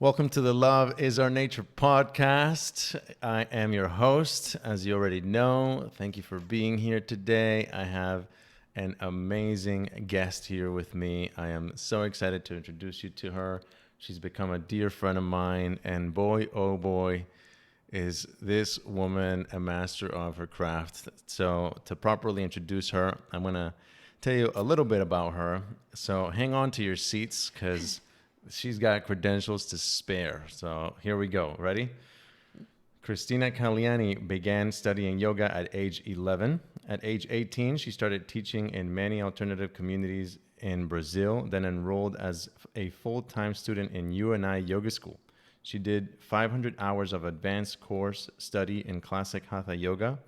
Welcome to the Love is Our Nature podcast. I am your host, as you already know. Thank you for being here today. I have an amazing guest here with me. I am so excited to introduce you to her. She's become a dear friend of mine, and boy, oh boy, is this woman a master of her craft. So to properly introduce her, I'm going to tell you a little bit about her. So hang on to your seats because she's got credentials to spare. So here we go. Ready? Cristina Kalyani began studying yoga at age 11. At age 18, she started teaching in many alternative communities in Brazil, then enrolled as a full-time student in UNI Yoga School. She did 500 hours of advanced course study in classic Hatha Yoga,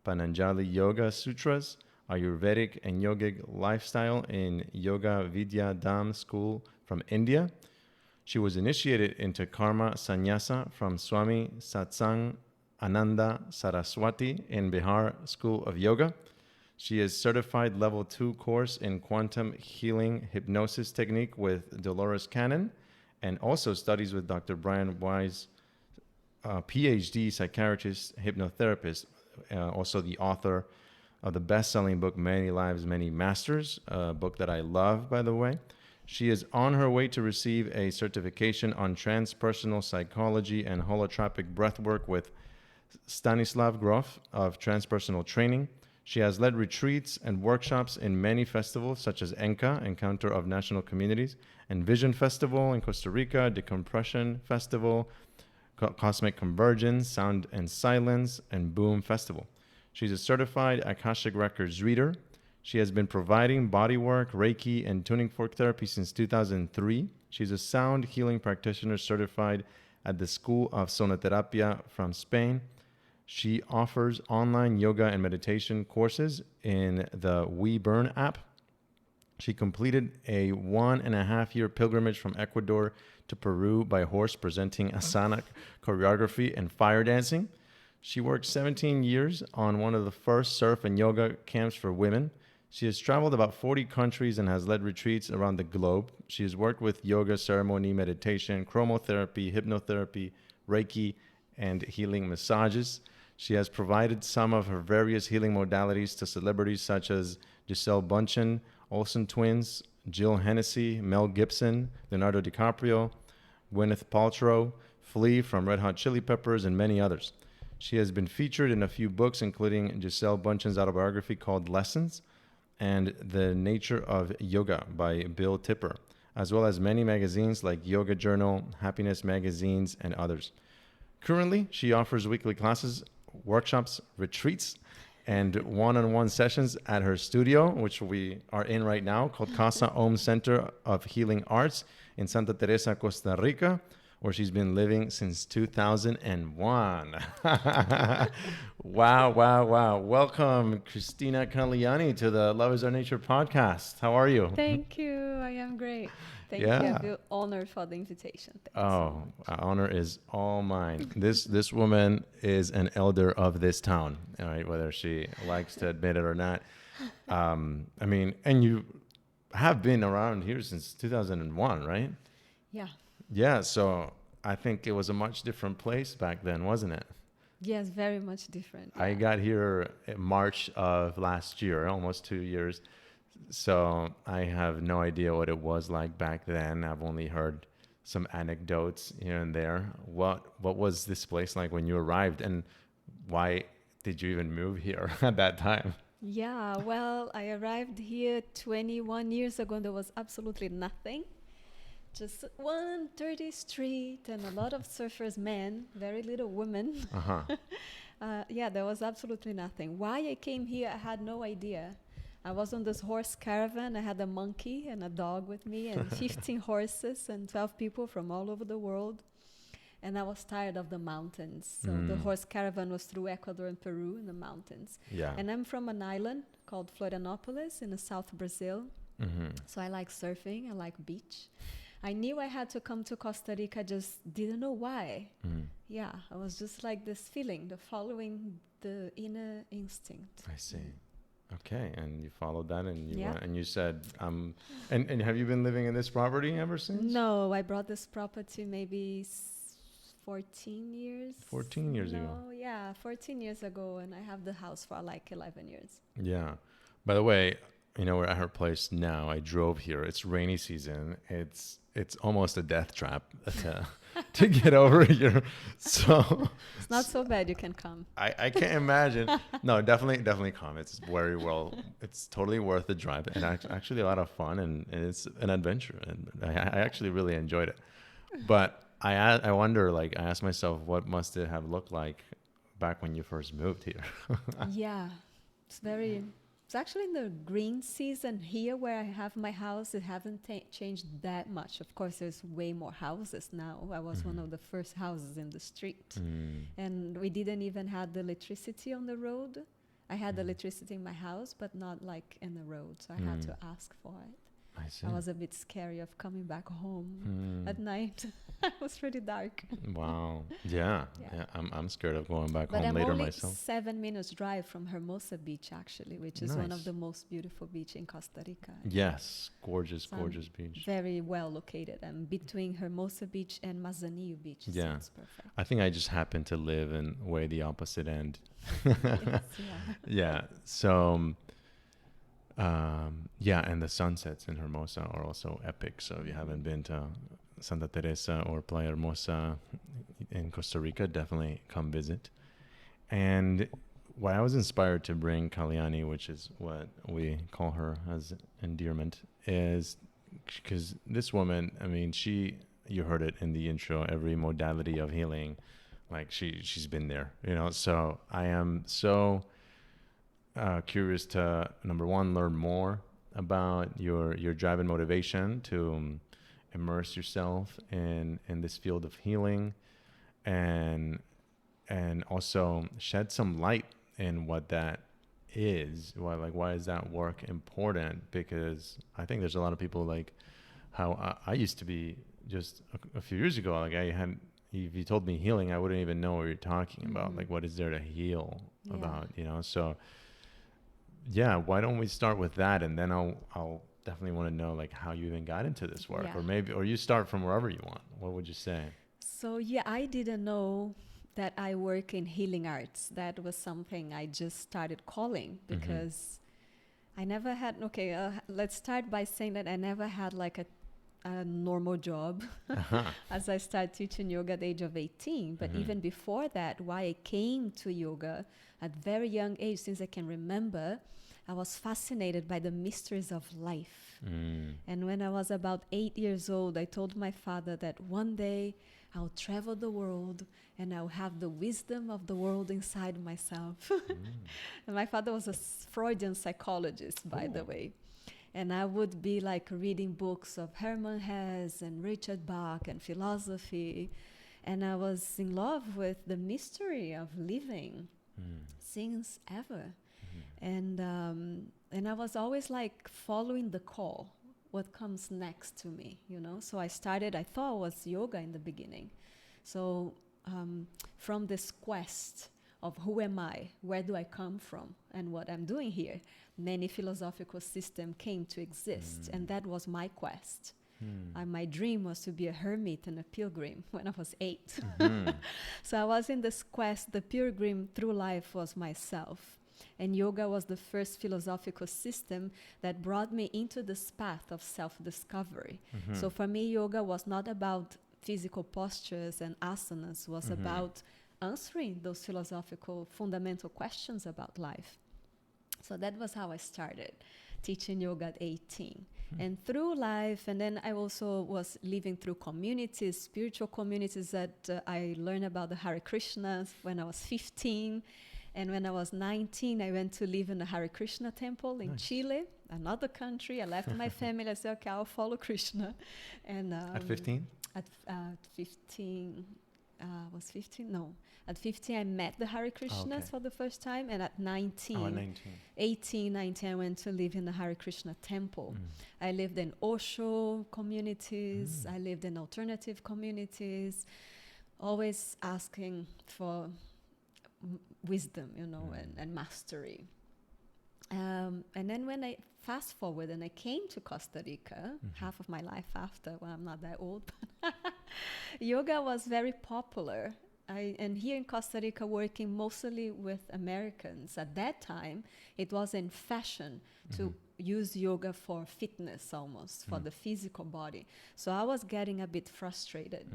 Patanjali Yoga Sutras, Ayurvedic and yogic lifestyle in Yoga Vidya Dham School from India. She was initiated into Karma Sannyasa from Swami Satsang Ananda Saraswati in Bihar School of Yoga. She is certified level 2 course in quantum healing hypnosis technique with Dolores Cannon, and also studies with Dr. Brian Wise, PhD psychiatrist, hypnotherapist, also the author of the best-selling book, Many Lives, Many Masters, a book that I love, by the way. She is on her way to receive a certification on transpersonal psychology and holotropic breathwork with Stanislav Grof of Transpersonal Training. She has led retreats and workshops in many festivals such as ENCA, Encounter of National Communities, and Vision Festival in Costa Rica, Decompression Festival, Cosmic Convergence, Sound and Silence, and Boom Festival. She's a certified Akashic Records Reader. She has been providing bodywork, Reiki, and tuning fork therapy since 2003. She's a sound healing practitioner certified at the School of Sonoterapia from Spain. She offers online yoga and meditation courses in the We Burn app. She completed a 1.5-year pilgrimage from Ecuador to Peru by horse, presenting asana choreography and fire dancing. She worked 17 years on one of the first surf and yoga camps for women. She has traveled about 40 countries and has led retreats around the globe. She has worked with yoga, ceremony, meditation, chromotherapy, hypnotherapy, Reiki, and healing massages. She has provided some of her various healing modalities to celebrities such as Gisele Bündchen, Olsen twins, Jill Hennessy, Mel Gibson, Leonardo DiCaprio, Gwyneth Paltrow, Flea from Red Hot Chili Peppers, and many others. She has been featured in a few books, including Gisele Bündchen's autobiography called Lessons and The Nature of Yoga by Bill Tipper, as well as many magazines like Yoga Journal, Happiness Magazines, and others. Currently, she offers weekly classes, workshops, retreats, and one-on-one sessions at her studio, which we are in right now, called Casa Om Center of Healing Arts in Santa Teresa, Costa Rica, where she's been living since 2001. Wow. Welcome, Cristina Kalyani, to the Love is Our Nature podcast. How are you? Thank you. I am great. Thank you. I feel honored for the invitation. Thanks so much. Honor is all mine. This woman is an elder of this town, all right, whether she likes to admit it or not. And you have been around here since 2001, right? Yeah. Yeah, so I think it was a much different place back then, wasn't it? Yes, very much different. Yeah. I got here in March of last year, almost 2 years. So I have no idea what it was like back then. I've only heard some anecdotes here and there. What was this place like when you arrived, and why did you even move here at that time? Yeah, well, I arrived here 21 years ago and there was absolutely nothing. Just one dirty street and a lot of surfers men, very little women. Uh-huh. Yeah, there was absolutely nothing. Why I came here, I had no idea. I was on this horse caravan. I had a monkey and a dog with me and 15 horses and 12 people from all over the world. And I was tired of the mountains. So the horse caravan was through Ecuador and Peru in the mountains. Yeah. And I'm from an island called Florianópolis in the South Brazil. Mm-hmm. So I like surfing. I like beach. I knew I had to come to Costa Rica. I just didn't know why. Yeah, I was just like this feeling, the following the inner instinct. I see. Okay, and you followed that, and you Yeah. went, and you said, and have you been living in this property ever since? No, I brought this property maybe 14 years. 14 years ago. No, yeah, 14 years ago, and I have the house for like 11 years. Yeah. By the way, we're at her place now. I drove here. It's rainy season. It's almost a death trap to get over here. So It's not so bad. You can come. I can't imagine. No, definitely come. It's very well. It's totally worth the drive, and actually a lot of fun, and it's an adventure, and I actually really enjoyed it. But I wonder, like, I asked myself, what must it have looked like back when you first moved here? Yeah, it's actually in the green season here where I have my house. It hasn't changed that much. Of course, there's way more houses now. I was one of the first houses in the street. And we didn't even have the electricity on the road. I had electricity in my house, but not like in the road. So I had to ask for it. I see. I was a bit scary of coming back home at night. It was pretty dark. Wow. Yeah. Yeah. I'm scared of going back But home I'm later only myself. 7 minutes drive from Hermosa Beach, actually, which is one of the most beautiful beach in Costa Rica. Yes. Gorgeous, So gorgeous beach. Very well located. I'm between Hermosa Beach and Manzanillo Beach. So Yeah. it's perfect. I think I just happen to live in way the opposite end. Yes, yeah. Yeah. So, yeah, and the sunsets in Hermosa are also epic. So if you haven't been to Santa Teresa or Playa Hermosa in Costa Rica, definitely come visit. And why I was inspired to bring Kalyani, which is what we call her as endearment, is because this woman, I mean, you heard it in the intro, every modality of healing, like she's been there, so I am so curious to, number one, learn more about your drive and motivation to immerse yourself in this field of healing, and also shed some light in what that is. Why is that work important? Because I think there's a lot of people, like how I used to be just a few years ago. Like, if you told me healing, I wouldn't even know what you're talking about. Like, what is there to heal about? So yeah, why don't we start with that, and then I'll definitely want to know, like, how you even got into this work, or you start from wherever you want. What would you say? So yeah, I didn't know that I work in healing arts. That was something I just started calling because I never had. Okay, let's start by saying that I never had like a normal job as I started teaching yoga at the age of 18. But even before that, why I came to yoga at very young age, since I can remember, I was fascinated by the mysteries of life. And when I was about 8 years old, I told my father that one day I'll travel the world and I'll have the wisdom of the world inside myself. And my father was a Freudian psychologist, by the way. And I would be like reading books of Hermann Hesse and Richard Bach and philosophy. And I was in love with the mystery of living since ever. And I was always like following the call, what comes next to me, So I thought it was yoga in the beginning. So from this quest of who am I, where do I come from, and what I'm doing here, many philosophical systems came to exist, and that was my quest. My dream was to be a hermit and a pilgrim when I was 8. So I was in this quest. The pilgrim through life was myself. And yoga was the first philosophical system that brought me into this path of self-discovery. So for me, yoga was not about physical postures and asanas. It was about answering those philosophical fundamental questions about life. So that was how I started teaching yoga at 18. And through life, and then I also was living through communities, spiritual communities that I learned about the Hare Krishnas when I was 15. And when I was 19, I went to live in the Hare Krishna temple in Chile, another country. I left my family. I said, okay, I'll follow Krishna. And at 15? At 15, was 15? No. At 15, I met the Hare Krishnas for the first time. And at 19, 18, 19, I went to live in the Hare Krishna temple. I lived in Osho communities. I lived in alternative communities, always asking for wisdom, and mastery. And then when I fast forward and I came to Costa Rica, half of my life after, well, I'm not that old, but yoga was very popular. And here in Costa Rica, working mostly with Americans, at that time, it was in fashion to use yoga for fitness almost, for the physical body. So I was getting a bit frustrated.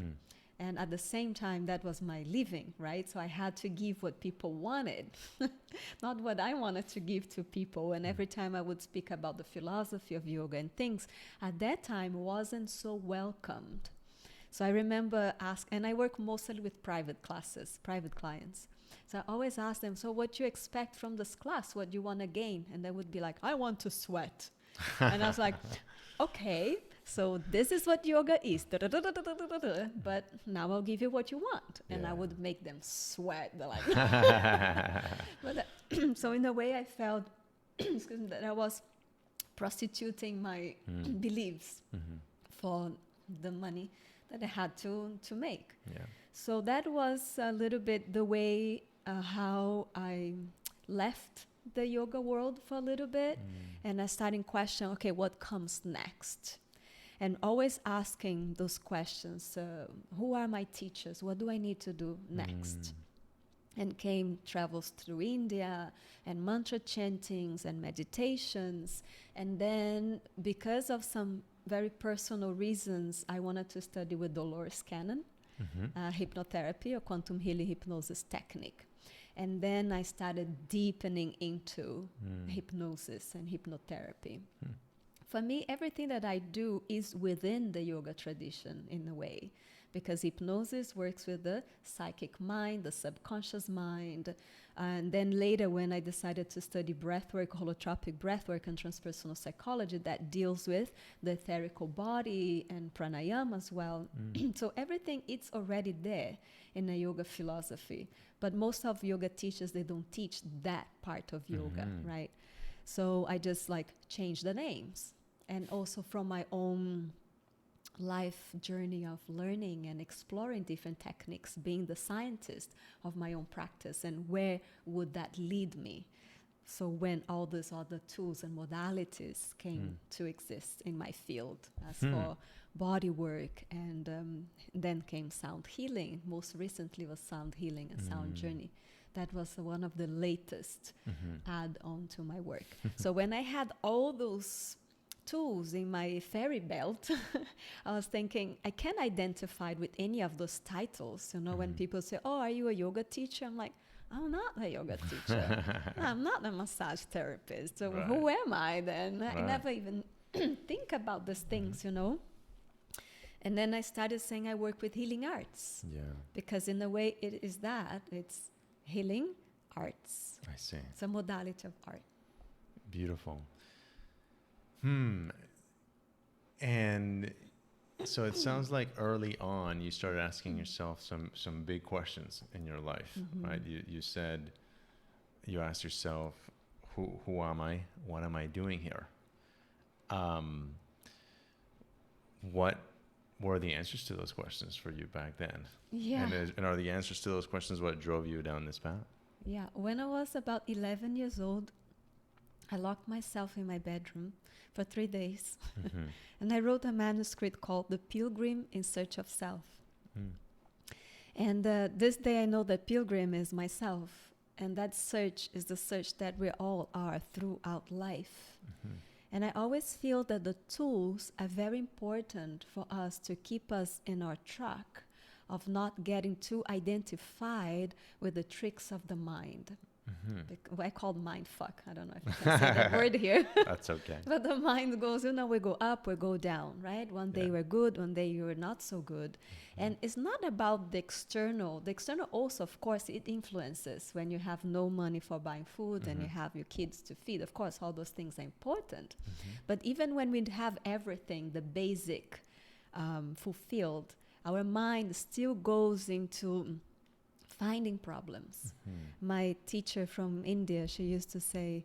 And at the same time, that was my living, right? So I had to give what people wanted, not what I wanted to give to people. And every time I would speak about the philosophy of yoga and things, at that time wasn't so welcomed. So I remember and I work mostly with private classes, private clients. So I always ask them, so what do you expect from this class? What do you want to gain? And they would be like, I want to sweat. And I was like, okay, so this is what yoga is. But now I'll give you what you want. And I would make them sweat. They're like, but, so in a way I felt excuse me, that I was prostituting my beliefs for the money that I had to make. Yeah. So that was a little bit the way how I left the yoga world for a little bit. And I started questioning, okay, what comes next? And always asking those questions, who are my teachers? What do I need to do next? And came travels through India and mantra chantings and meditations. And then because of some very personal reasons, I wanted to study with Dolores Cannon, hypnotherapy or quantum healing hypnosis technique. And then I started deepening into hypnosis and hypnotherapy. For me, everything that I do is within the yoga tradition in a way, because hypnosis works with the psychic mind, the subconscious mind. And then later when I decided to study breathwork, holotropic breathwork and transpersonal psychology, that deals with the etherical body and pranayama as well. So everything is already there in a yoga philosophy. But most of yoga teachers, they don't teach that part of yoga, right? So I just changed the names. And also from my own life journey of learning and exploring different techniques, being the scientist of my own practice, and where would that lead me? So when all these other tools and modalities came to exist in my field, as for body work, and then came sound healing. Most recently was sound healing and sound journey. That was one of the latest add-on to my work. So when I had all those tools in my fairy belt, I was thinking, I can't identify with any of those titles. You know, when people say, oh, are you a yoga teacher? I'm like, I'm not a yoga teacher. I'm not a massage therapist. So who am I then? I never even think about these things, you know. And then I started saying I work with healing arts. Yeah. Because in a way it is that. It's healing arts. I see. It's a modality of art. Beautiful. And so it sounds like early on you started asking yourself some big questions in your life, right? You said, you asked yourself, who am I? What am I doing here? What were the answers to those questions for you back then? Yeah. And are the answers to those questions what drove you down this path? Yeah. When I was about 11 years old, I locked myself in my bedroom for 3 days. And I wrote a manuscript called The Pilgrim in Search of Self. And this day I know that pilgrim is myself. And that search is the search that we all are throughout life. And I always feel that the tools are very important for us to keep us in our track of not getting too identified with the tricks of the mind. I call mind fuck. I don't know if I can say that word here. That's okay. But the mind goes, you know, we go up, we go down, right? One day we're good, one day you're not so good. And it's not about the external. The external also, of course, it influences when you have no money for buying food and you have your kids to feed. Of course, all those things are important. But even when we have everything, the basic fulfilled, our mind still goes into finding problems. My teacher from India, she used to say,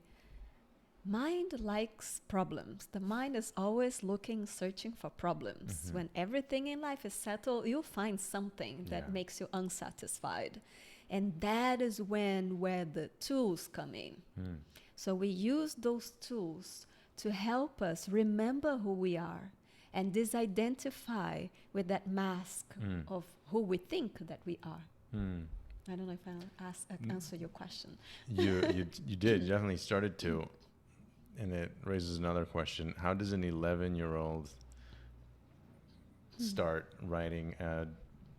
mind likes problems. The mind is always looking, searching for problems. When everything in life is settled, you'll find something that makes you unsatisfied. And that is where the tools come in. So we use those tools to help us remember who we are and disidentify with that mask of who we think that we are. I don't know if I answer your question. You did. You definitely started to. And it raises another question. How does an 11-year-old start writing a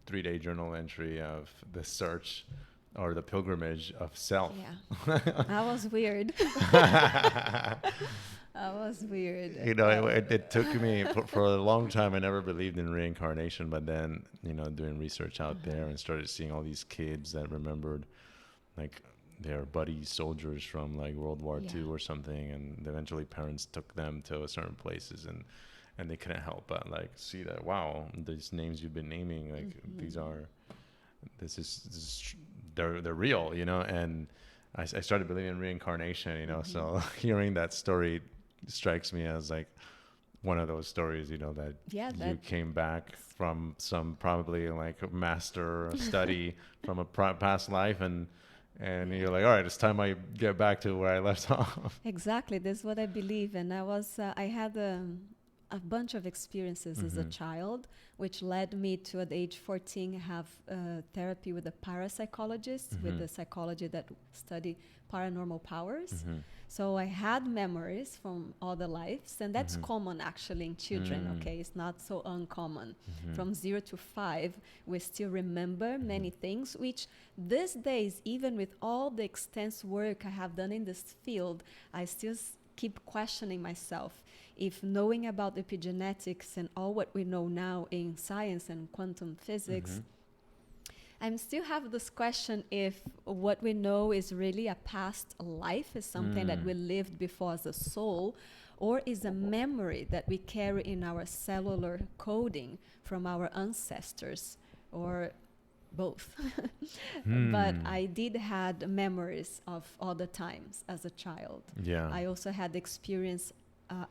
3-day journal entry of the search or the pilgrimage of self? Yeah. I was weird. I was weird. You know, it took me for a long time. I never believed in reincarnation, but then, you know, doing research out there and started seeing all these kids that remembered like their buddy soldiers from like World War II or something, and eventually parents took them to certain places, and they couldn't help but like see that, wow, these names you've been naming, like this is they're real, you know. And I started believing in reincarnation, you know. So hearing that story strikes me as like one of those stories, you know, that you came back from some probably like a master study from a past life, and you're like, all right, it's time I get back to where I left off. Exactly, that's what I believe. And I had a bunch of experiences as a child, which led me to at age 14 have therapy with a parapsychologist, with the psychology that study paranormal powers. So I had memories from other lives, and that's common actually in children, okay? It's not so uncommon. From 0 to 5, we still remember many things, which these days, even with all the extensive work I have done in this field, I still keep questioning myself if knowing about epigenetics and all what we know now in science and quantum physics, I still have this question if what we know is really a past life, is something that we lived before as a soul, or is a memory that we carry in our cellular coding from our ancestors, or both. But I did had memories of other times as a child. Yeah. I also had experience,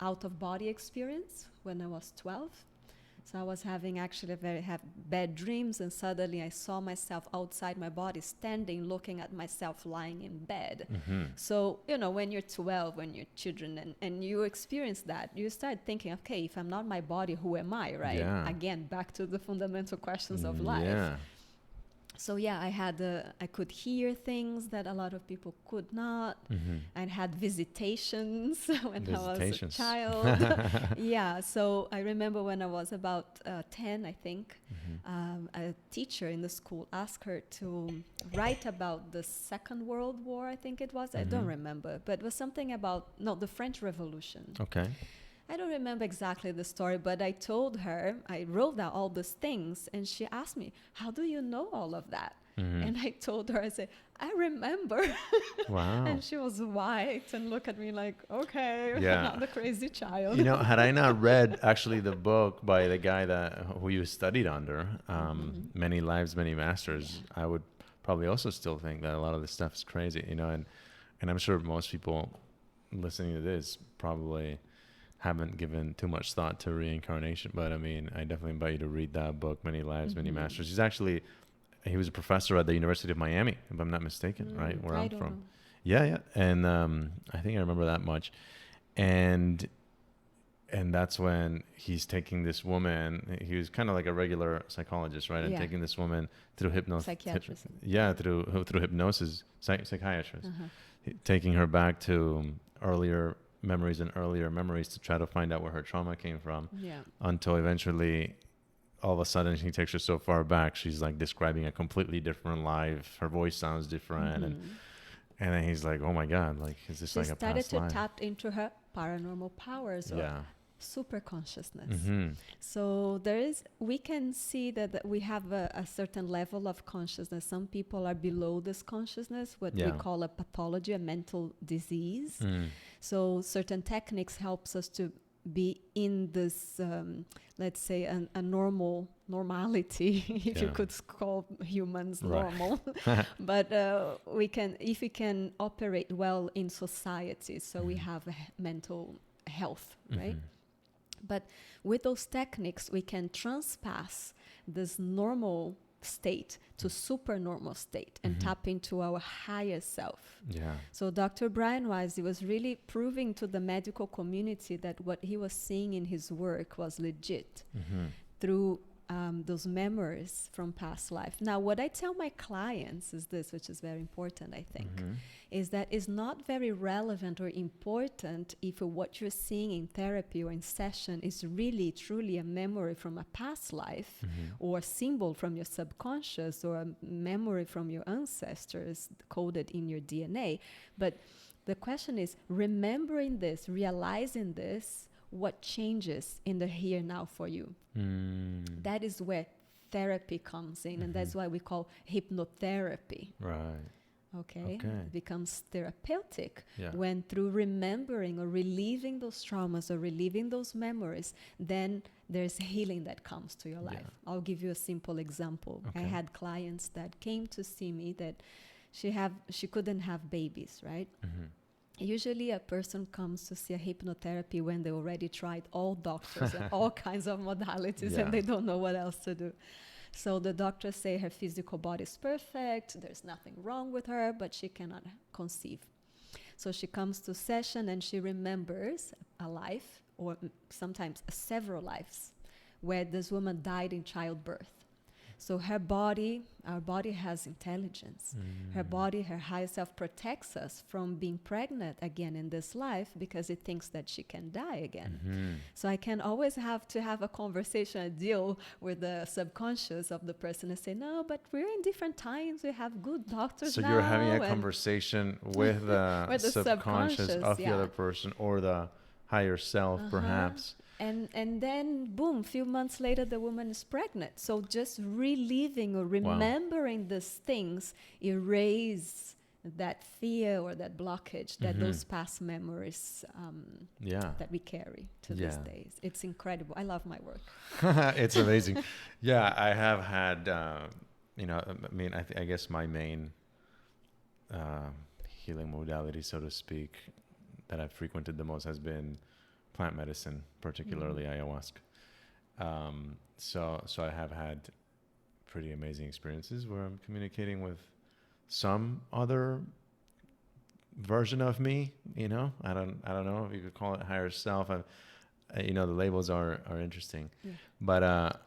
out-of-body experience when I was 12. So I was having actually have bad dreams, and suddenly I saw myself outside my body, standing, looking at myself lying in bed. So, you know, when you're 12, when you're children, and you experience that, you start thinking, okay, if I'm not my body, who am I, right? Yeah. Again, back to the fundamental questions of life. Yeah. So yeah, I could hear things that a lot of people could not. I had visitations when I was a child. Yeah, so I remember when I was about 10, I think, a teacher in the school asked her to write about the Second World War, I think it was. I don't remember, but it was something about, the French Revolution. Okay. I don't remember exactly the story, but I told her, I wrote down all these things, and she asked me, how do you know all of that? And I told her, I said, I remember. Wow. And she was white and looked at me like, okay, I'm not the crazy child. You know, had I not read actually the book by the guy who you studied under, Many Lives, Many Masters, I would probably also still think that a lot of this stuff is crazy, you know, and I'm sure most people listening to this probably haven't given too much thought to reincarnation, but I mean, I definitely invite you to read that book, Many Lives, Many Masters. He was a professor at the University of Miami, if I'm not mistaken, right? Where I'm from. Know. Yeah. And I think I remember that much. And that's when he's taking this woman. He was kind of like a regular psychologist, right? And taking this woman through hypnosis. Psychiatrist. Through hypnosis, psychiatrist. Taking her back to earlier memories to try to find out where her trauma came from. Yeah. Until eventually, all of a sudden, he takes her so far back, she's like describing a completely different life. Her voice sounds different, and then he's like, "Oh my God! Like, is this like a past life?" She started to tap into her paranormal powers or super consciousness. So we can see that we have a certain level of consciousness. Some people are below this consciousness, what we call a pathology, a mental disease. So certain techniques helps us to be in this, let's say, a normality, if you could call humans normal. But if we can operate well in society, so we have mental health, right? But with those techniques, we can transpass this normal state to supernormal state and tap into our higher self. Yeah. So Dr. Brian Weiss, he was really proving to the medical community that what he was seeing in his work was legit through those memories from past life. Now, what I tell my clients is this, which is very important, I think, is that it's not very relevant or important if what you're seeing in therapy or in session is really, truly a memory from a past life or a symbol from your subconscious or a memory from your ancestors coded in your DNA. But the question is, remembering this, realizing this, what changes in the here now for you? That is where therapy comes in, and that's why we call hypnotherapy. Right. Okay. It becomes therapeutic Yeah. when through remembering or relieving those traumas or relieving those memories, then there's healing that comes to your life. Yeah. I'll give you a simple example. I Okay. had clients that came to see me that she couldn't have babies, right? Usually a person comes to see a hypnotherapy when they already tried all doctors and all kinds of modalities and they don't know what else to do. So the doctors say her physical body is perfect, there's nothing wrong with her, but she cannot conceive. So she comes to session and she remembers a life, or sometimes several lives, where this woman died in childbirth. So our body has intelligence. Her body, her higher self protects us from being pregnant again in this life because it thinks that she can die again. So I can always have to have a conversation, a deal with the subconscious of the person and say, no, but we're in different times. We have good doctors So now. you're having a conversation with the, With the subconscious of yeah. the other person or the higher self, perhaps. And then, boom, a few months later, the woman is pregnant. So just reliving or remembering these things erase that fear or that blockage that those past memories that we carry to these days. It's incredible. I love my work. It's amazing. Yeah, I have had, I guess my main healing modality, so to speak, that I've frequented the most has been plant medicine, particularly ayahuasca. So I have had pretty amazing experiences where I'm communicating with some other version of me. I don't know if you could call it higher self. The labels are interesting, but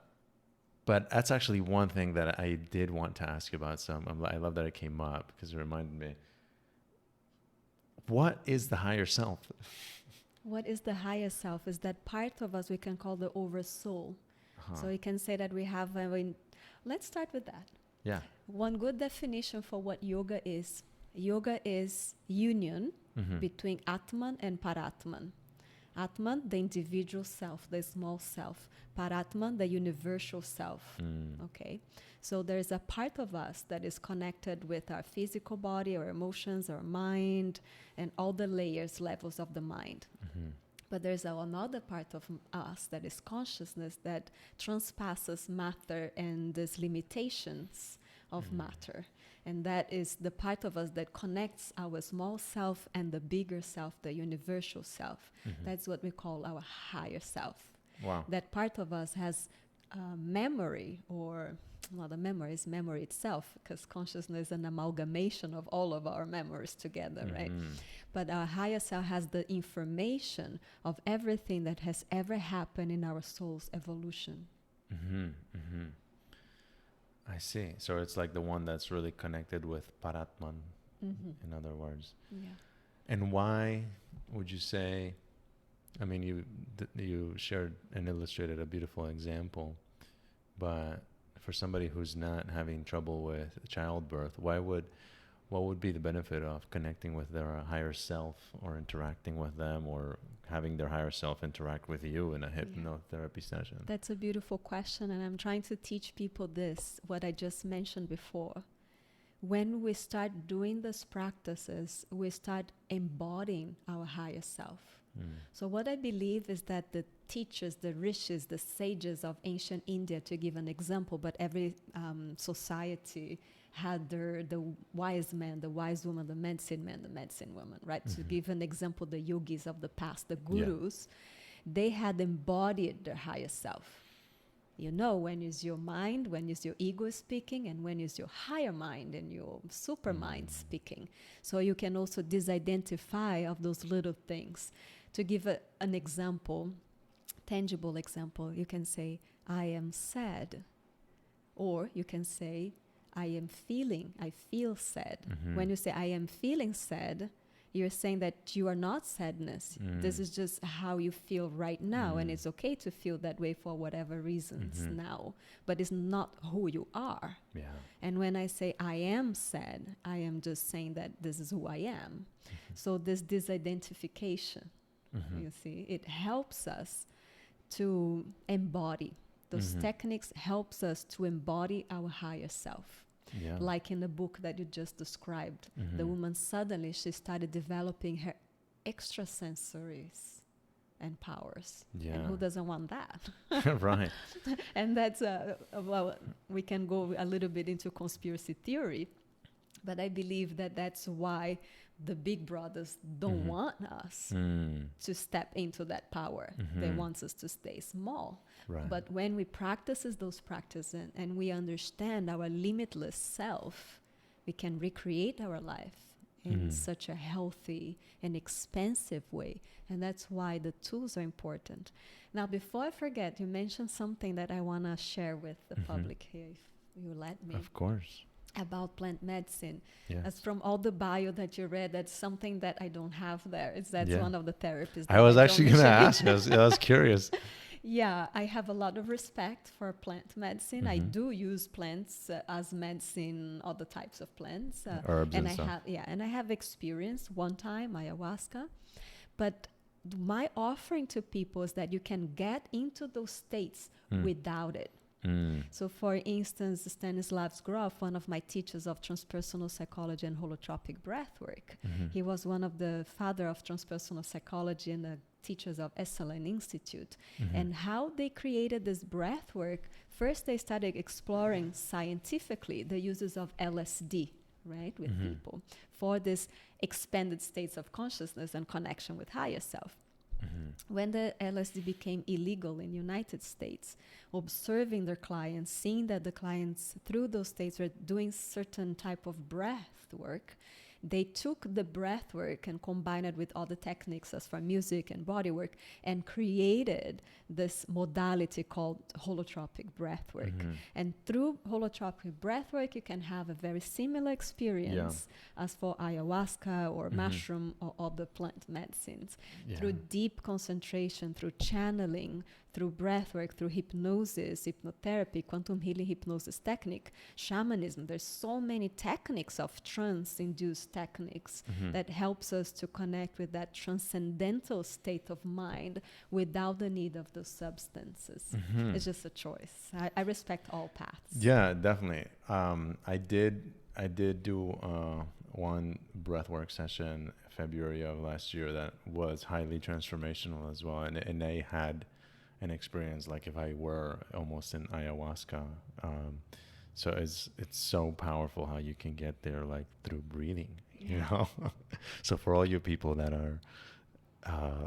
that's actually one thing that I did want to ask you about. So I love that it came up because it reminded me. What is the higher self? What is the higher self? Is that part of us we can call the oversoul. So you can say that we have, let's start with that. Yeah. One good definition for what yoga is union between Atman and Paratman. Atman, the individual self, the small self. Paratman, the universal self. Okay. So there's a part of us that is connected with our physical body, our emotions, our mind, and all the levels of the mind. But there's another part of us that is consciousness that transpasses matter and these limitations of matter. And that is the part of us that connects our small self and the bigger self, the universal self. That's what we call our higher self. Wow. That part of us has memory, or not a memory, it's memory itself, because consciousness is an amalgamation of all of our memories together, right? But our higher self has the information of everything that has ever happened in our soul's evolution. I see. So it's like the one that's really connected with Paratman, in other words. Yeah. And why would you say, you shared and illustrated a beautiful example, but for somebody who's not having trouble with childbirth, what would be the benefit of connecting with their higher self or interacting with them or having their higher self interact with you in a hypnotherapy session? That's a beautiful question, and I'm trying to teach people this, what I just mentioned before. When we start doing these practices, we start embodying our higher self. So what I believe is that the teachers, the rishis, the sages of ancient India, to give an example, but every society had the wise man, the wise woman, the medicine man, the medicine woman, right? To give an example, the yogis of the past, the gurus, they had embodied their higher self. You know when is your mind, when is your ego speaking, and when is your higher mind and your super mind speaking. So you can also disidentify of those little things. To give an example, tangible example, you can say, I am sad. Or you can say, I feel sad. When you say, I am feeling sad, you're saying that you are not sadness. This is just how you feel right now. And it's okay to feel that way for whatever reasons now. But it's not who you are. Yeah. And when I say I am sad, I am just saying that this is who I am. So this disidentification, you see, it helps us to embody. Those techniques helps us to embody our higher self. Yeah. Like in the book that you just described, the woman suddenly, she started developing her extrasensories and powers. Yeah. And who doesn't want that? Right. And that's, well, we can go a little bit into conspiracy theory, but I believe that that's why the big brothers don't want us to step into that power. They want us to stay small. Right. But when we practice those practices and we understand our limitless self, we can recreate our life in such a healthy and expansive way. And that's why the tools are important. Now, before I forget, you mentioned something that I want to share with the public here, if you let me. Of course. About plant medicine. Yes. As from all the bio that you read, that's something that I don't have there. That's one of the therapists. I was actually going to ask. I was curious. Yeah, I have a lot of respect for plant medicine. I do use plants as medicine, other types of plants. Herbs and and stuff. I have experienced one time ayahuasca. But my offering to people is that you can get into those states without it. So for instance, Stanislav Grof, one of my teachers of transpersonal psychology and holotropic breathwork, he was one of the father of transpersonal psychology and the teachers of Esalen Institute. And how they created this breathwork, first they started exploring scientifically the uses of LSD, right, with people for this expanded states of consciousness and connection with higher self. When the LSD became illegal in United States, observing their clients, seeing that the clients through those states were doing certain type of breath work, they took the breath work and combined it with other techniques as for music and body work and created this modality called holotropic breath work. And through holotropic breath work, you can have a very similar experience as for ayahuasca or mushroom or other plant medicines. Through deep concentration, through channeling, through breath work, through hypnosis, hypnotherapy, quantum healing hypnosis technique, shamanism. There's so many techniques of trance-induced techniques that helps us to connect with that transcendental state of mind without the need of those substances. It's just a choice. I respect all paths. Yeah, definitely. I did do one breathwork session February of last year that was highly transformational as well, and I had an experience like if I were almost in ayahuasca. So it's so powerful how you can get there like through breathing, you know. So for all you people that are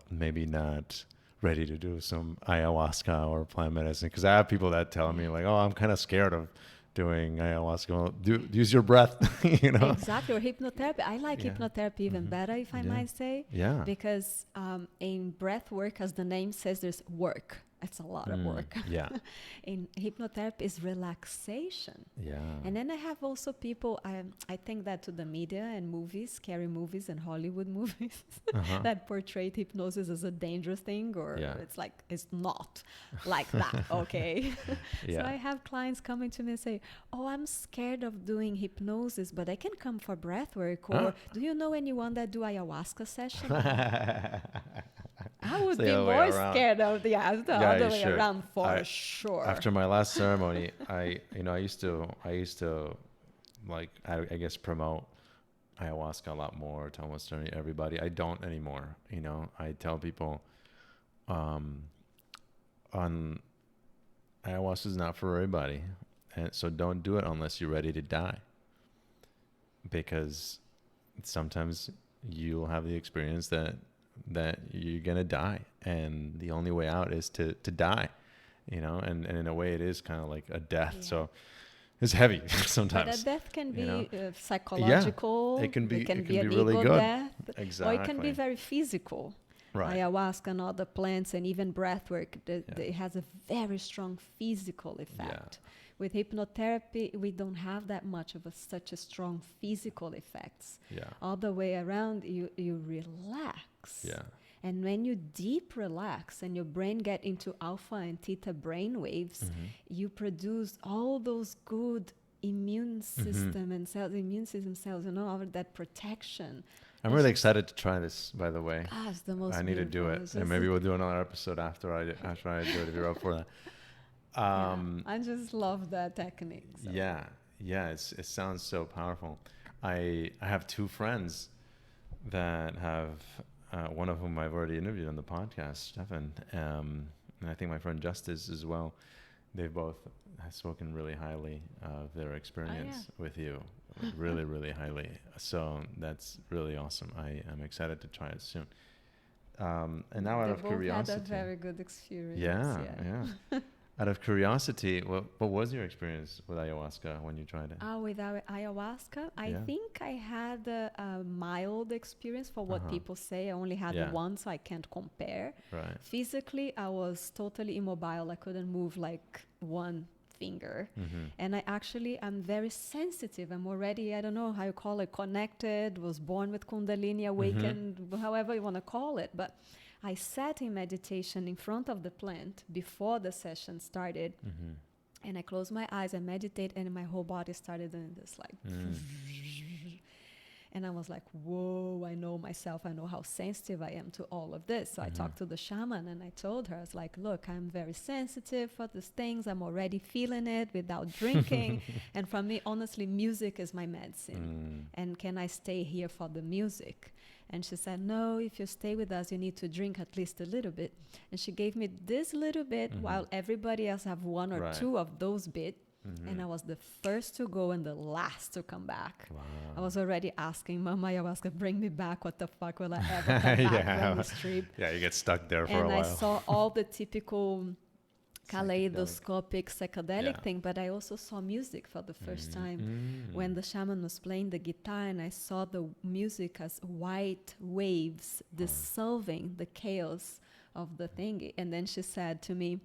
maybe not ready to do some ayahuasca or plant medicine, because I have people that tell me like, oh, I'm kind of scared of doing ayahuasca. Well, use your breath, you know. Exactly, or hypnotherapy. I like hypnotherapy even better, if I might say. Yeah. Because in breath work, as the name says, there's work. It's a lot of work. Yeah. In hypnotherapy is relaxation. Yeah. And then I have also people, I think that to the media and movies, scary movies and Hollywood movies that portray hypnosis as a dangerous thing, or it's like, it's not like that, okay? So I have clients coming to me and say, oh, I'm scared of doing hypnosis, but I can come for breath work, or do you know anyone that do ayahuasca session? I would be more scared of the other way around for sure. After my last ceremony, I used to like, I guess promote ayahuasca a lot more to almost everybody. I don't anymore. You know, I tell people, on ayahuasca is not for everybody, and so don't do it unless you're ready to die, because sometimes you'll have the experience that you're gonna die, and the only way out is to die, you know, and in a way it is kind of like a death. So it's heavy sometimes. But a death can be Yeah, psychological. it can be an really ego good. death, Exactly. or it can be very physical. Right. Ayahuasca and other plants and even breath work, it has a very strong physical effect. With hypnotherapy, we don't have that much of such a strong physical effects. All the way around, you relax. And when you deep relax and your brain get into alpha and theta brain waves, you produce all those good immune system and cells, immune system cells, you know, all of that protection. I'm really excited to try this, by the way. It's the most I need to do it. And maybe we'll do another episode after I do it if you're up for that. I just love that technique. So. It sounds so powerful. I have two friends that have, one of whom I've already interviewed on the podcast, Stefan, and I think my friend Justice as well. They both have spoken really highly of their experience with you, really, really highly. So that's really awesome. I am excited to try it soon. And now, out of curiosity, had a very good experience. Yeah. Out of curiosity, what was your experience with ayahuasca when you tried it? With ayahuasca, I think I had a mild experience for what people say. I only had one, so I can't compare. Right. Physically, I was totally immobile. I couldn't move like one finger. And I'm very sensitive. I'm already, I don't know how you call it, connected, was born with Kundalini, awakened, however you want to call it. But I sat in meditation in front of the plant before the session started, and I closed my eyes and meditate, and my whole body started doing this, like, and I was like, whoa, I know myself. I know how sensitive I am to all of this. So I talked to the shaman, and I told her, I was like, look, I'm very sensitive for these things. I'm already feeling it without drinking. And for me, honestly, music is my medicine. And can I stay here for the music? And she said, no, if you stay with us, you need to drink at least a little bit. And she gave me this little bit while everybody else have one or two of those bits. And I was the first to go and the last to come back. Wow. I was already asking, Mama ayahuasca, bring me back. What the fuck will I ever come back from this trip? Yeah, you get stuck there for a while. And I saw all the typical kaleidoscopic psychedelic thing, but I also saw music for the first time when the shaman was playing the guitar, and I saw the music as white waves dissolving the chaos of the thing. And then she said to me,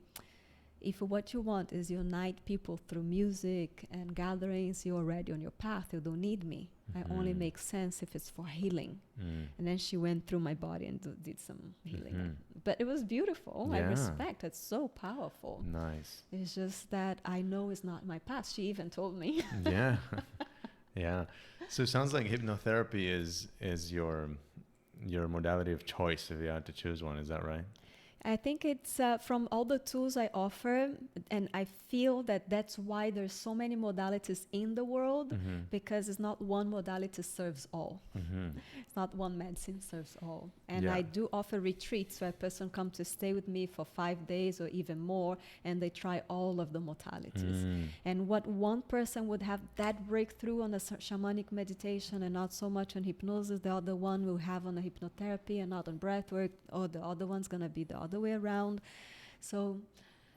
if what you want is unite people through music and gatherings, you're already on your path. You don't need me. I only make sense if it's for healing. And then she went through my body and did some healing. But it was beautiful. I respect. It's so powerful. Nice. It's just that I know it's not my path. She even told me. Yeah. So it sounds like hypnotherapy is your modality of choice if you had to choose one. Is that right? I think it's from all the tools I offer, and I feel that that's why there's so many modalities in the world, because it's not one modality serves all. It's not one medicine serves all. And I do offer retreats where a person comes to stay with me for 5 days or even more, and they try all of the modalities. And what one person would have that breakthrough on a shamanic meditation and not so much on hypnosis, the other one will have on a hypnotherapy and not on breathwork, or the other one's going to be the other way around. So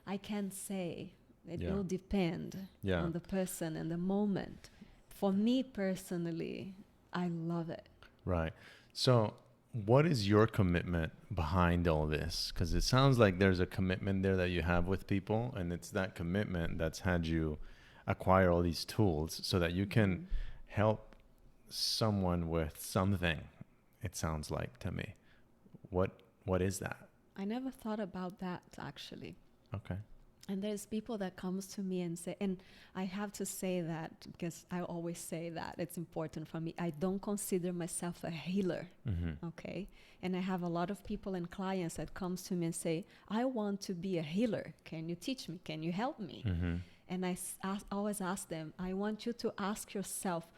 I can't say. It will depend on the person and the moment. For me personally, I love it. Right. So what is your commitment behind all this? Because it sounds like there's a commitment there that you have with people, and it's that commitment that's had you acquire all these tools so that you can help someone with something, it sounds like to me. What is that? I never thought about that, actually. Okay. And there's people that comes to me and say, and I have to say that because I always say that it's important for me. I don't consider myself a healer, okay? And I have a lot of people and clients that comes to me and say, I want to be a healer. Can you teach me? Can you help me? And I always ask them, I want you to ask yourself,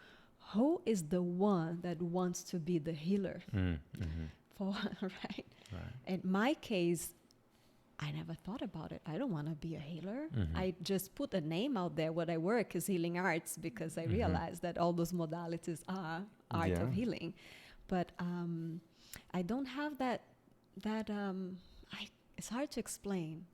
who is the one that wants to be the healer? Right? In my case, I never thought about it. I don't want to be a healer. I just put a name out there. What I work is healing arts because I realized that all those modalities are art of healing. But I don't have that it's hard to explain.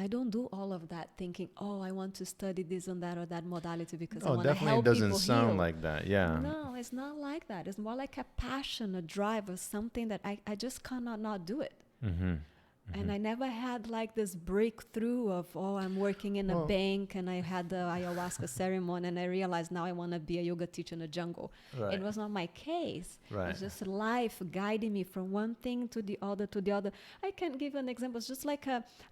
I don't do all of that thinking, oh, I want to study this and that or that modality because I Oh, want to definitely help doesn't people sound heal. like that. Yeah. No, it's not like that. It's more like a passion, a drive, or something that I just cannot not do it. Mm-hmm. And I never had like this breakthrough of, oh, I'm working in a Well- bank and I had the ayahuasca ceremony and I realized now I want to be a yoga teacher in the jungle. Right. It was not my case. Right. It's just life guiding me from one thing to the other to the other. I can give an example. It's just like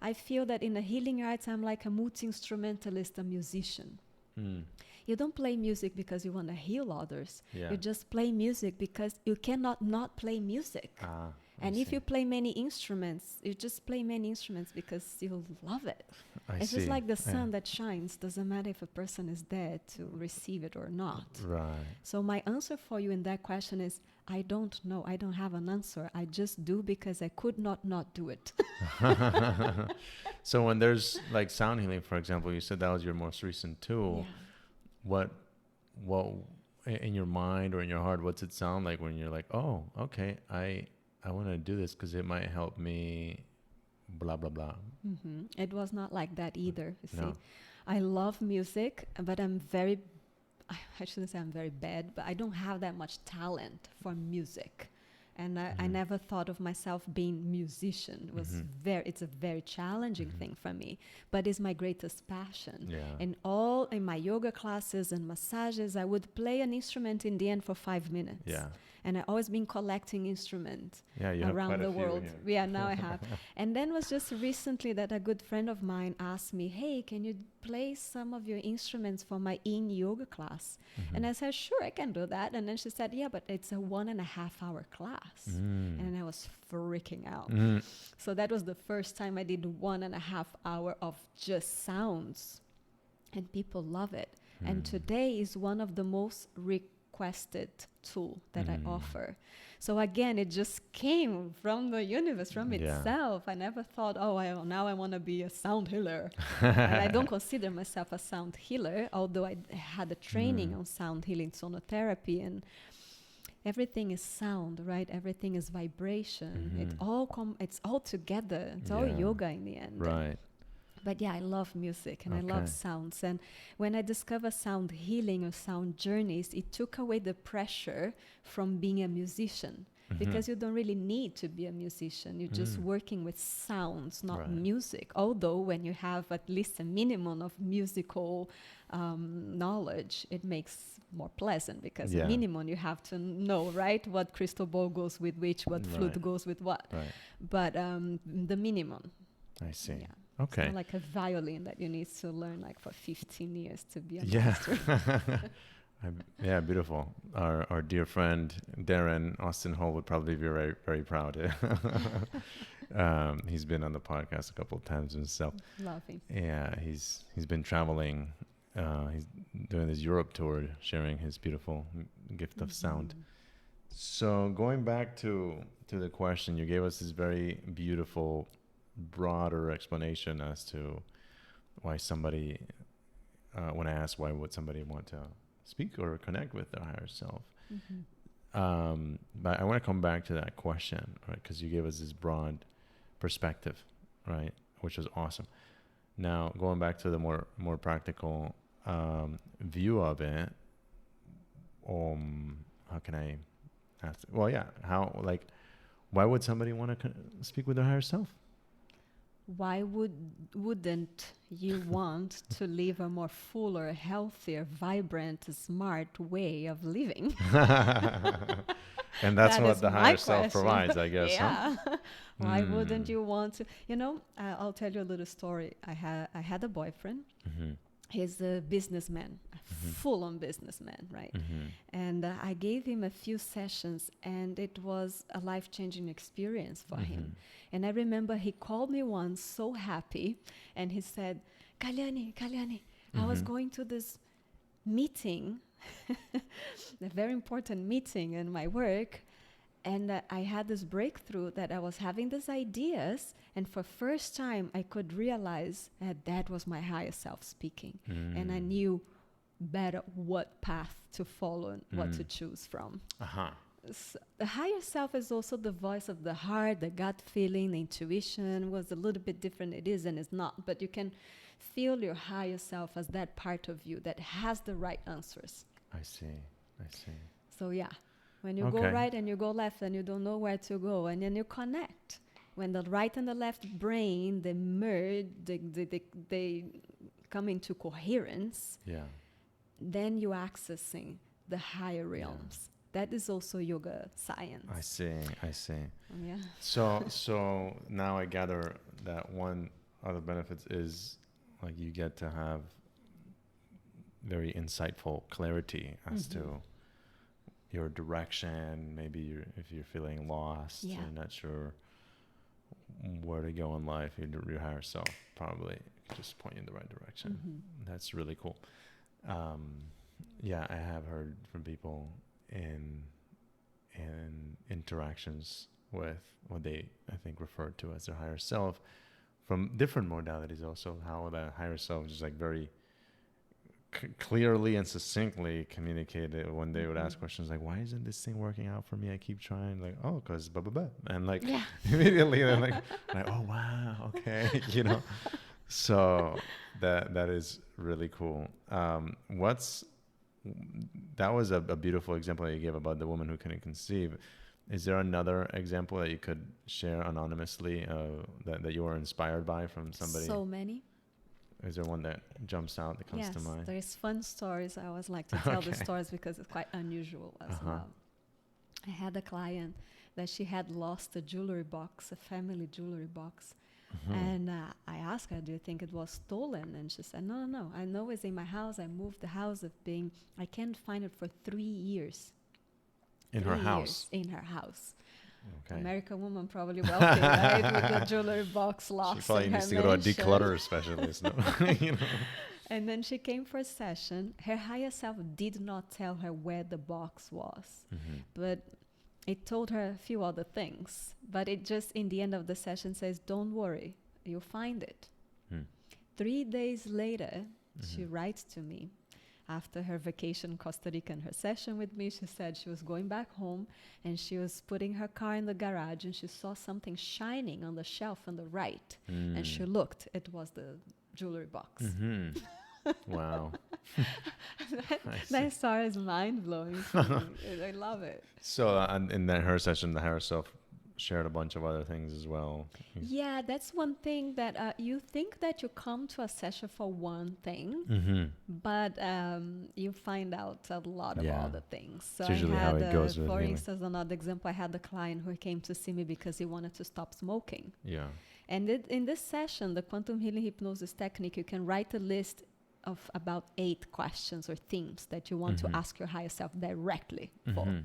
I feel that in the healing arts, I'm like a multi-instrumentalist, a musician. Mm. You don't play music because you want to heal others. Yeah. You just play music because you cannot not play music. Ah, And I if see. you play many instruments, you just play many instruments because you love it. It's just see. like the Yeah. sun that shines. Doesn't matter if a person is there to receive it or not. Right. So my answer for you in that question is, I don't know. I don't have an answer. I just do because I could not do it. So when there's like sound healing, for example, you said that was your most recent tool. Yeah. What in your mind or in your heart, what's it sound like when you're like, oh, okay, I want to do this because it might help me, blah blah blah. Mm-hmm. It was not like that either. You No. see, I love music, but I shouldn't say I'm very bad, but I don't have that much talent for music. And I never thought of myself being musician. It was it's a very challenging thing for me, but it's my greatest passion. Yeah. And all in my yoga classes and massages, I would play an instrument in the end for 5 minutes. Yeah. And I always been collecting instruments Yeah, you have around quite a the few world. here. Yeah, now I have. And then was just recently that a good friend of mine asked me, hey, can you play some of your instruments for my yin yoga class? And I said, sure, I can do that. And then she said, yeah, but it's a 1.5 hour class. And I was freaking out. So that was the first time I did 1.5 hour of just sounds. And people love it. And today is one of the most requested tool that I offer. So again, it just came from the universe, from itself. I never thought, now I want to be a sound healer. And I don't consider myself a sound healer, although I had a training on sound healing, sonotherapy, and everything is sound, right? Everything is vibration. It's all together. It's all yoga in the end. Right. But yeah, I love music and I Okay. love sounds. And when I discovered sound healing or sound journeys, it took away the pressure from being a musician. Because you don't really need to be a musician. You're just working with sounds, not Right. music. Although when you have at least a minimum of musical knowledge, it makes more pleasant because Yeah. minimum you have to know, right? What crystal ball goes with which, what flute Right. goes with what. Right. But the minimum. I see. Yeah. Okay. It's not like a violin that you need to learn like for 15 years to be a Yeah. master. Yeah, beautiful. Our dear friend Darren Austin Hall would probably be very, very proud. He's been on the podcast a couple of times himself. Love him. Yeah, he's been traveling. He's doing this Europe tour, sharing his beautiful gift of sound. So going back to the question, you gave us this very beautiful, broader explanation as to why somebody, when I asked why would somebody want to speak or connect with their higher self. But I want to come back to that question, right? Because you gave us this broad perspective, right? Which was awesome. Now, going back to the more practical view of it, how can I ask? Well, yeah, why would somebody want to speak with their higher self? Why wouldn't you want to live a more fuller, healthier, vibrant, smart way of living? And that's That what is the my higher self question. provides, I guess. Yeah. Huh? Why wouldn't you want to? I'll tell you a little story. I had a boyfriend. He's a businessman, a full-on businessman, right? And I gave him a few sessions, and it was a life-changing experience for him. And I remember he called me once so happy, and he said, Kalyani, I was going to this meeting, a very important meeting in my work, and I had this breakthrough that I was having these ideas, and for first time I could realize that was my higher self speaking, and I knew better what path to follow and what to choose from. the higher self is also the voice of the heart, the gut feeling, the intuition. Was a little bit different. It is and it's not. But you can feel your higher self as that part of you that has the right answers. I see. So yeah, when you go right and you go left and you don't know where to go, and then you connect. When the right and the left brain, they merge, they come into coherence, then you're accessing the higher realms. That is also yoga science. I see. Yeah. So now I gather that one of the benefits is like you get to have very insightful clarity as to your direction. Maybe if you're feeling lost, you're not sure where to go in life, your higher self probably just point you in the right direction. That's really cool. I have heard from people in interactions with what they, I think, refer to as their higher self from different modalities also, how the higher self is like very clearly and succinctly communicated when they would ask questions like, why isn't this thing working out for me? I keep trying, like, oh, because blah, blah, blah. And like immediately they're like, oh, wow, okay, So that is really cool. That was a beautiful example that you gave about the woman who couldn't conceive. Is there another example that you could share anonymously that you were inspired by from somebody? So many. Is there one that jumps out that comes to mind? Yes, there's fun stories. I always like to tell the stories because it's quite unusual as well. I had a client that she had lost a jewelry box, a family jewelry box. And I asked her, do you think it was stolen? And she said, no. I know it's in my house. I moved the house I can't find it for 3 years. In her house? In her house. Okay. American woman, probably wealthy, right? With the jewelry box lost. She probably needs to go to a declutter specialist. And then she came for a session. Her higher self did not tell her where the box was, but it told her a few other things. But it just, in the end of the session, says, don't worry, you'll find it. 3 days later, she writes to me. After her vacation in Costa Rica and her session with me, she said she was going back home and she was putting her car in the garage and she saw something shining on the shelf on the right. And she looked. It was the jewelry box. Wow. That story is mind-blowing. I love it. So in her session, the higher self shared a bunch of other things as well. Yeah, that's one thing that you think that you come to a session for one thing, but you find out a lot of other things. So it's usually how it goes. For instance, another example, I had a client who came to see me because he wanted to stop smoking. Yeah. And in this session, the quantum healing hypnosis technique, you can write a list of about 8 questions or themes that you want to ask your higher self directly for.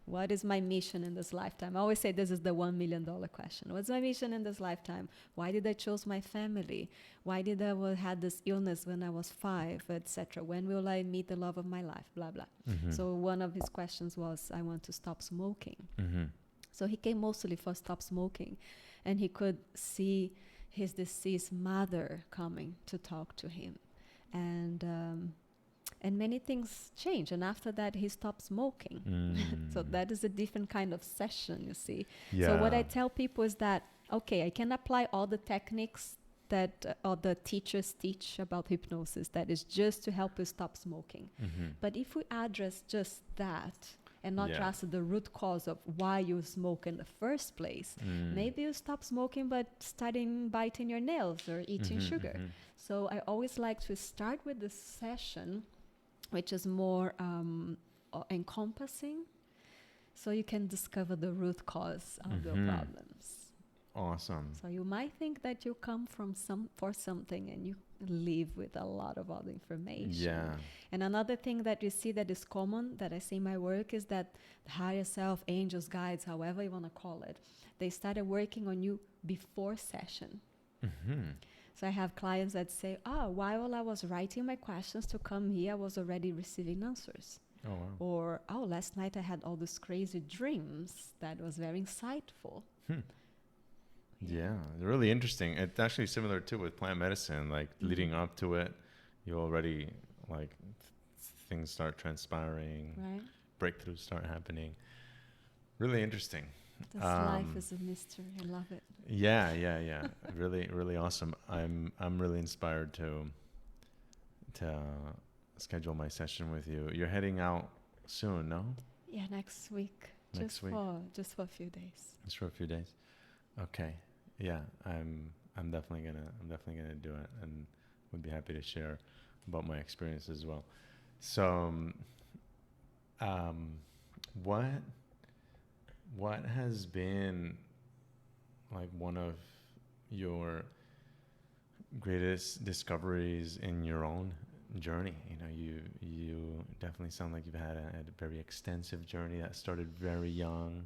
What is my mission in this lifetime? I always say this is the $1 million question. What's my mission in this lifetime? Why did I choose my family? Why did I had this illness when I was 5, etc.? When will I meet the love of my life? Blah, blah. So one of his questions was, I want to stop smoking. So he came mostly for stop smoking. And he could see his deceased mother coming to talk to him. And many things change. And after that, he stopped smoking. So that is a different kind of session, you see. Yeah. So what I tell people is that, okay, I can apply all the techniques that all the teachers teach about hypnosis. That is just to help you stop smoking. But if we address just that and not just the root cause of why you smoke in the first place, maybe you stop smoking but starting biting your nails or eating sugar. So I always like to start with the session which is more encompassing, so you can discover the root cause of your problems. Awesome. So you might think that you come from for something and you leave with a lot of other information. Yeah. And another thing that you see that is common that I see in my work is that the higher self, angels, guides, however you want to call it, they started working on you before session. So I have clients that say, while I was writing my questions to come here, I was already receiving answers. Oh, wow. Or, last night I had all these crazy dreams that was very insightful. Yeah, really interesting. It's actually similar too with plant medicine, like leading up to it, you already things start transpiring, right? Breakthroughs start happening. Really interesting. This life is a mystery. I love it. Yeah. Really, really awesome. I'm really inspired to schedule my session with you. You're heading out soon, no? Yeah, next week. Next week. Just for a few days. Just for a few days. Okay. Yeah, I'm definitely gonna do it, and would be happy to share about my experience as well. So, what has been like one of your greatest discoveries in your own journey? You know, you definitely sound like you've had a very extensive journey that started very young.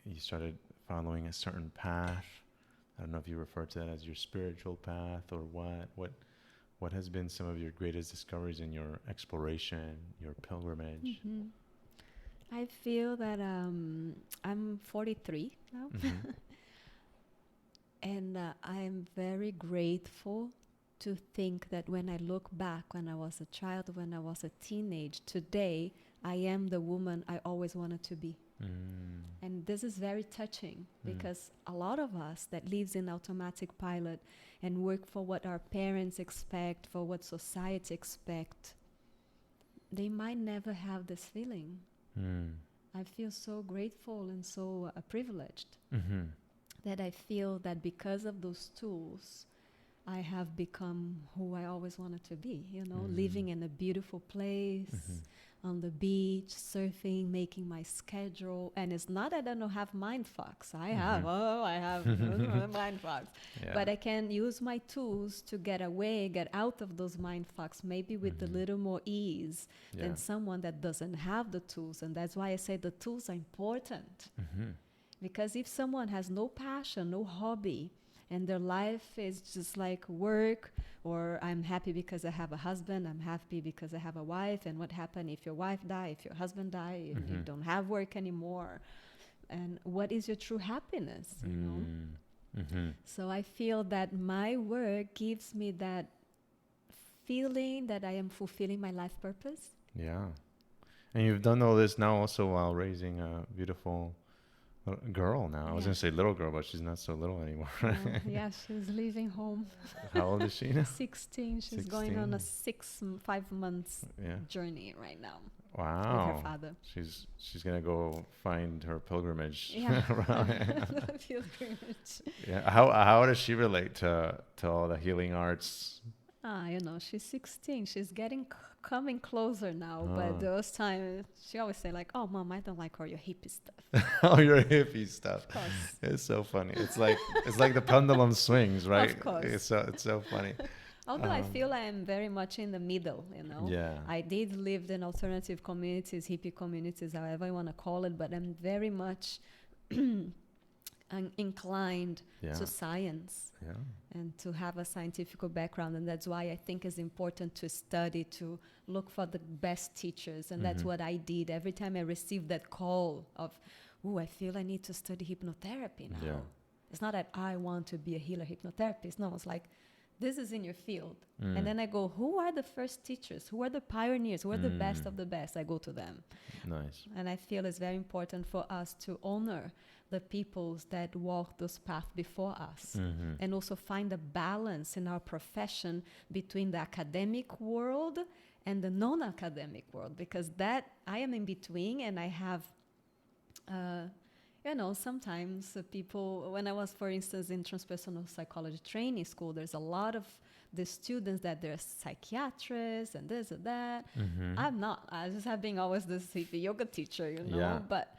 You started following a certain path. I don't know if you refer to that as your spiritual path or what. What has been some of your greatest discoveries in your exploration, your pilgrimage? Mm-hmm. I feel that I'm 43 now. Mm-hmm. And I'm very grateful to think that when I look back, when I was a child, when I was a teenage, today I am the woman I always wanted to be. Mm. And this is very touching because a lot of us that lives in automatic pilot and work for what our parents expect, for what society expect, they might never have this feeling. Mm. I feel so grateful and so privileged Mm-hmm. that I feel that because of those tools, I have become who I always wanted to be, you know, living in a beautiful place, on the beach, surfing, making my schedule. And it's not that I don't have mind fucks. I have mind fucks. Yeah. But I can use my tools to get away, get out of those mind fucks, maybe with a little more ease than someone that doesn't have the tools. And that's why I say the tools are important. Mm-hmm. Because if someone has no passion, no hobby, and their life is just like work, or I'm happy because I have a husband, I'm happy because I have a wife, and what happens if your wife dies, if your husband dies, and you don't have work anymore? And what is your true happiness, you know? Mm-hmm. So I feel that my work gives me that feeling that I am fulfilling my life purpose. Yeah. And you've done all this now also while raising a beautiful girl now. I was going to say little girl, but she's not so little anymore. Yeah, she's leaving home. How old is she now? 16. She's going on a 5 months journey right now. Wow. With her father. She's going to go find her pilgrimage. Yeah. Pilgrimage. Yeah. How does she relate to all the healing arts? You know, she's 16. She's coming closer now. But those times, she always say like, "Oh, Mom, I don't like all your hippie stuff." Oh, your hippie stuff. Of course. It's so funny. It's like the pendulum swings, right? Of course. It's so funny. Although I feel I am very much in the middle, you know. Yeah. I did live in alternative communities, hippie communities, however you want to call it, but I'm very much inclined to science and to have a scientific background. And that's why I think it's important to study, to look for the best teachers. And that's what I did. Every time I received that call of, I feel I need to study hypnotherapy now. Yeah. It's not that I want to be a healer hypnotherapist. No, it's like, this is in your field. And then I go, who are the first teachers? Who are the pioneers? Who are the best of the best? I go to them. Nice. And I feel it's very important for us to honor the peoples that walk those paths before us. And also find a balance in our profession between the academic world and the non-academic world. Because that, I am in between, and I have... you know, sometimes people, when I was, for instance, in transpersonal psychology training school, there's a lot of the students that they're psychiatrists and this and that. I'm not. I just have been always this hippie yoga teacher, you know. Yeah. But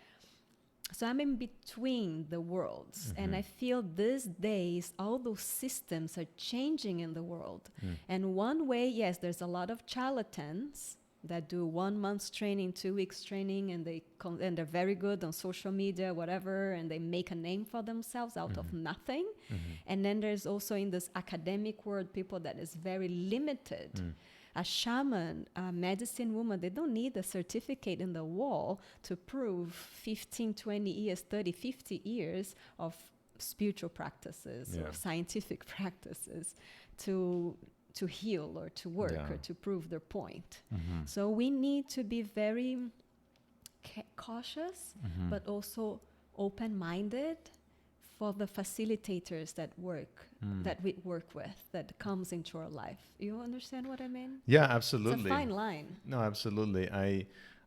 so I'm in between the worlds. And I feel these days, all those systems are changing in the world. And one way, yes, there's a lot of charlatans that do 1 month's training, 2 weeks training, and they're very good on social media, whatever, and they make a name for themselves out of nothing. And then there's also in this academic world people that is very limited. A shaman, a medicine woman, they don't need a certificate in the wall to prove 15, 20 years, 30, 50 years of spiritual practices or scientific practices to heal or to work or to prove their point. So we need to be very cautious, but also open-minded for the facilitators that we work with, that comes into our life. You understand what I mean? Yeah, absolutely. It's a fine line. No, absolutely.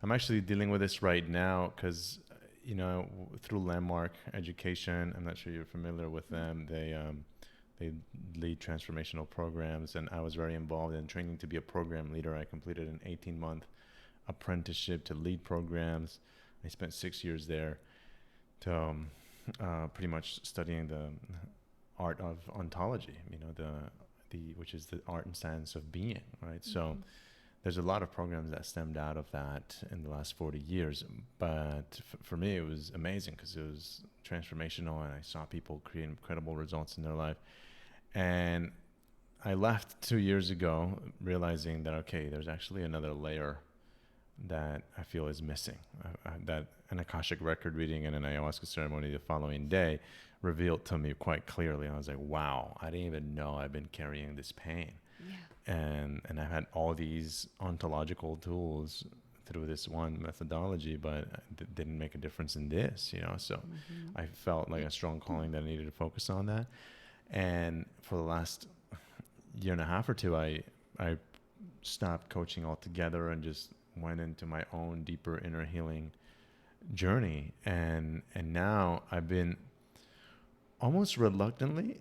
I'm actually dealing with this right now because, through Landmark Education, I'm not sure you're familiar with them. They lead transformational programs, and I was very involved in training to be a program leader. I completed an 18-month apprenticeship to lead programs. I spent 6 years there to pretty much studying the art of ontology, which is the art and science of being, right? So there's a lot of programs that stemmed out of that in the last 40 years. But for me, it was amazing because it was transformational, and I saw people create incredible results in their life. And I left 2 years ago realizing that, okay, there's actually another layer that I feel is missing. That an Akashic record reading and an ayahuasca ceremony the following day revealed to me quite clearly. I was like, wow, I didn't even know I've been carrying this pain. Yeah. And I've had all these ontological tools through this one methodology, but it didn't make a difference in this, So I felt like a strong calling that I needed to focus on that. And for the last year and a half or two, I stopped coaching altogether and just went into my own deeper inner healing journey. And now I've been almost reluctantly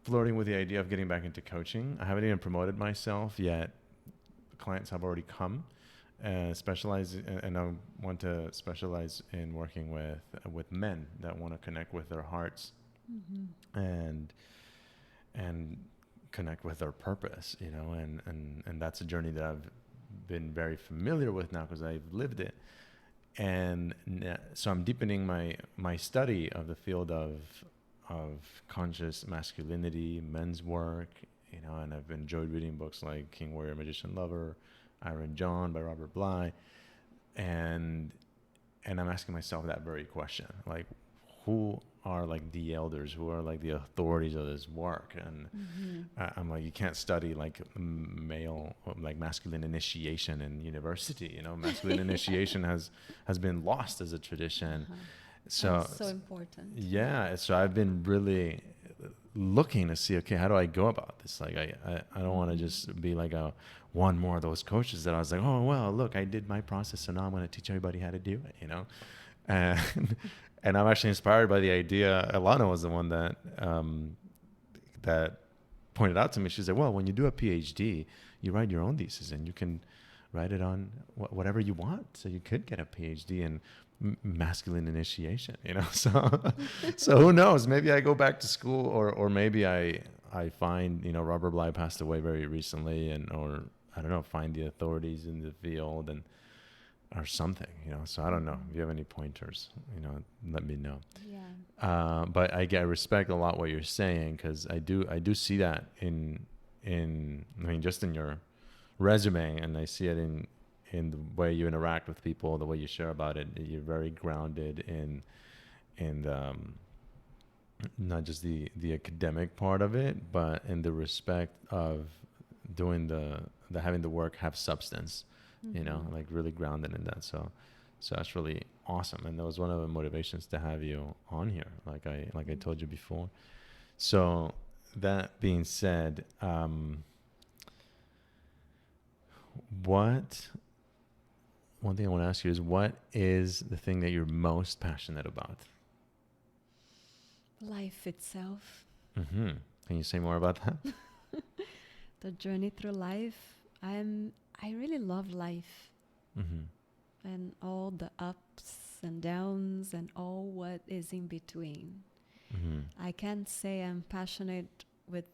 flirting with the idea of getting back into coaching. I haven't even promoted myself yet. Clients have already come, and I want to specialize in working with men that want to connect with their hearts and connect with their purpose, and that's a journey that I've been very familiar with now because I've lived it. And so I'm deepening my study of the field of conscious masculinity, men's work, and I've enjoyed reading books like King, Warrior, Magician, Lover, Iron John by Robert Bly. And I'm asking myself that very question, like, who are the elders, who are the authorities of this work? And I'm like, you can't study masculine initiation in university. Masculine initiation has been lost as a tradition. So that's so important. Yeah. So I've been really looking to see, okay, how do I go about this? I don't want to just be one more of those coaches that I was like, oh, well, look, I did my process, so now I'm going to teach everybody how to do it, And I'm actually inspired by the idea. Ellanah was the one that pointed out to me. She said, well, when you do a PhD, you write your own thesis, and you can write it on whatever you want. So you could get a PhD in masculine initiation, So who knows? Maybe I go back to school, or maybe I find, Robert Bly passed away very recently, or I don't know, find the authorities in the field or something, so I don't know. If you have any pointers, let me know. Yeah. But I respect a lot what you're saying, because I do see that in just in your resume, and I see it in the way you interact with people, the way you share about it. You're very grounded in not just the academic part of it, but in the respect of doing having the work have substance. Really grounded in that. So that's really awesome. And that was one of the motivations to have you on here, like I told you before. So that being said, one thing I want to ask you is, what is the thing that you're most passionate about? Life itself. Can you say more about that? The journey through life. I really love life, and all the ups and downs and all what is in between. I can't say I'm passionate with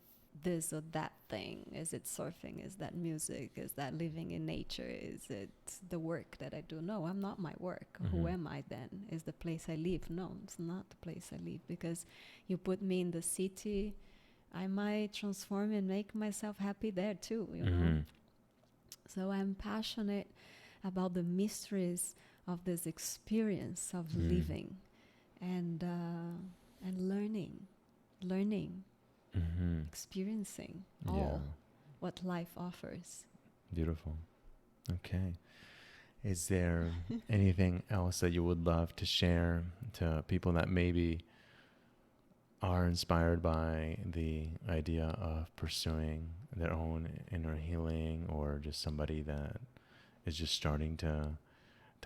this or that thing. Is it surfing? Is that music? Is that living in nature? Is it the work that I do? No, I'm not my work. Who am I then? Is the place I live? No, it's not the place I live, because you put me in the city, I might transform and make myself happy there too, know? So I'm passionate about the mysteries of this experience of living and learning, experiencing all what life offers. Beautiful. Okay. Is there anything else that you would love to share to people that maybe are inspired by the idea of pursuing their own inner healing, or just somebody that is just starting to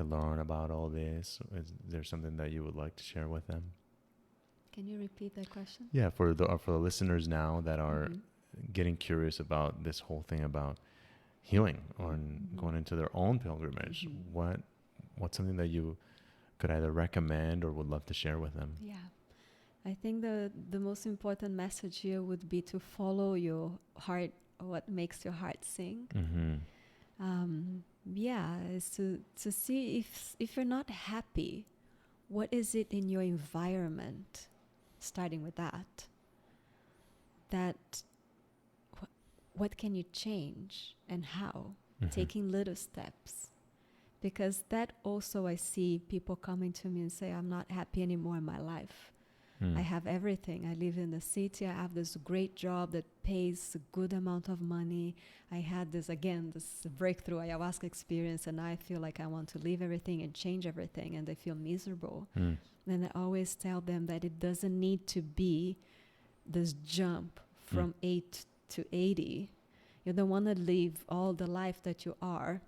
learn about all this? Is there something that you would like to share with them? Can you repeat that question? Yeah, for the listeners now that are getting curious about this whole thing about healing or going into their own pilgrimage, what's something that you could either recommend or would love to share with them? Yeah. I think the most important message here would be to follow your heart, what makes your heart sing. Is to see if you're not happy, what is it in your environment, starting with that what can you change and how, taking little steps. Because that also, I see people coming to me and say, I'm not happy anymore in my life. I have everything. I live in the city. I have this great job that pays a good amount of money. I had this breakthrough ayahuasca experience, and I feel like I want to leave everything and change everything, and they feel miserable. And I always tell them that it doesn't need to be this jump from 8 to 80. You don't want to live all the life that you are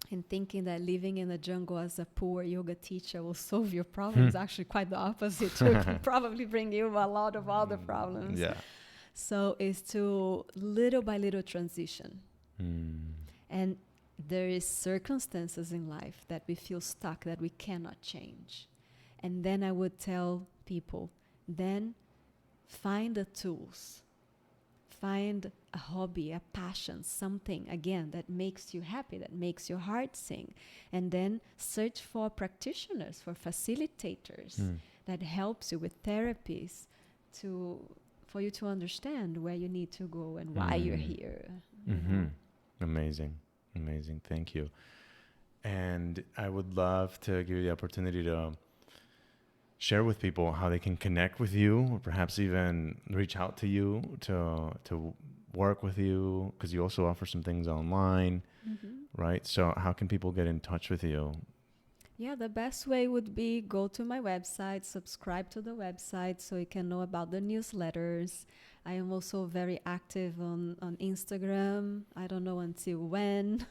and thinking that living in the jungle as a poor yoga teacher will solve your problems. Actually, quite the opposite. It will probably bring you a lot of other problems. Yeah. So it's to little by little transition. And there is circumstances in life that we feel stuck, that we cannot change. And then I would tell people, then find the tools. Find a hobby, a passion, something, again, that makes you happy, that makes your heart sing. And then search for practitioners, for facilitators that helps you with therapies for you to understand where you need to go and why you're here. Amazing. Thank you. And I would love to give you the opportunity to share with people how they can connect with you, or perhaps even reach out to you to work with you, because you also offer some things online, right? So how can people get in touch with you? Yeah, the best way would be go to my website, subscribe to the website so you can know about the newsletters. I am also very active on Instagram. I don't know until when.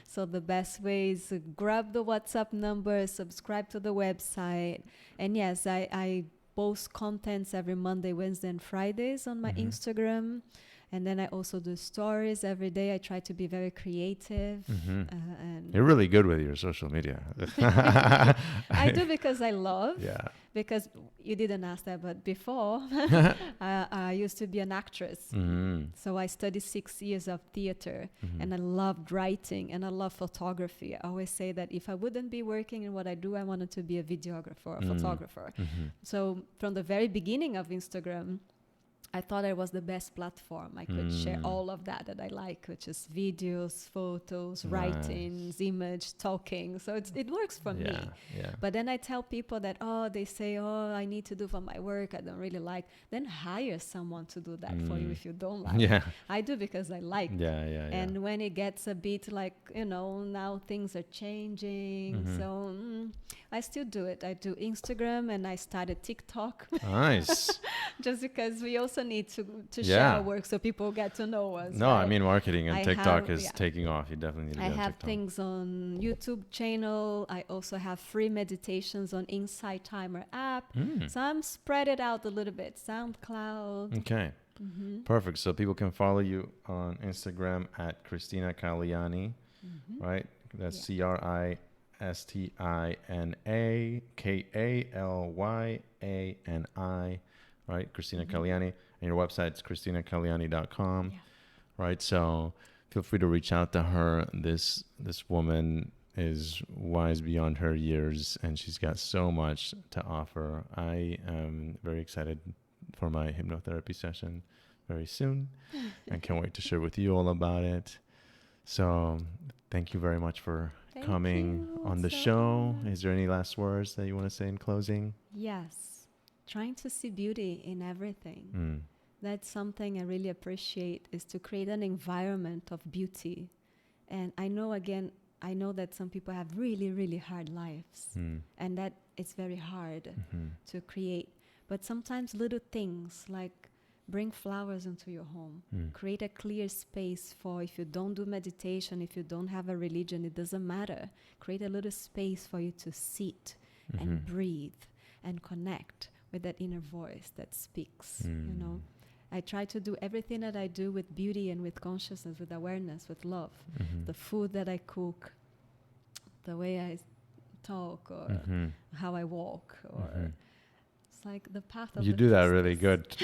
So the best way is grab the WhatsApp number, subscribe to the website. And yes, I post contents every Monday, Wednesday, and Fridays on my Instagram. And then I also do stories every day. I try to be very creative. And you're really good with your social media. I do because I love. Yeah. Because you didn't ask that, but before I used to be an actress. So I studied 6 years of theater, and I loved writing, and I love photography. I always say that if I wouldn't be working in what I do, I wanted to be a videographer or a photographer. So from the very beginning of Instagram, I thought it was the best platform. I could share all of that I like, which is videos, photos, writings, image, talking. So it works for me. Yeah. But then I tell people that, they say, I need to do for my work, I don't really like. Then hire someone to do that for you if you don't like. Yeah. I do because I like. Yeah. And when it gets a bit like, now things are changing. So I still do it. I do Instagram, and I started TikTok. Nice. Just because we also need to share our work so people get to know us. No, right? I mean, marketing and TikTok is taking off. You definitely need to be on I have TikTok. things on YouTube channel. I also have free meditations on Insight Timer app. So I'm spread it out a little bit. SoundCloud. Okay. Perfect. So people can follow you on Instagram at Cristina Kalyani, right? That's CRISTINA KALYANI, right? Cristina Kalyani. And your website's CristinaKalyani.com, right? So feel free to reach out to her. This woman is wise beyond her years, and she's got so much to offer. I am very excited for my hypnotherapy session very soon, and can't wait to share with you all about it. So thank you very much for coming on the show. Is there any last words that you want to say in closing? Yes. Trying to see beauty in everything. That's something I really appreciate, is to create an environment of beauty. And I know, again, I know that some people have really, really hard lives, and that it's very hard to create. But sometimes little things like bring flowers into your home, create a clear space for, if you don't do meditation, if you don't have a religion, it doesn't matter. Create a little space for you to sit and breathe and connect with that inner voice that speaks, you know. I try to do everything that I do with beauty and with consciousness, with awareness, with love. The food that I cook, the way I talk, or how I walk, or it's like the path of You the do that priestess. really good.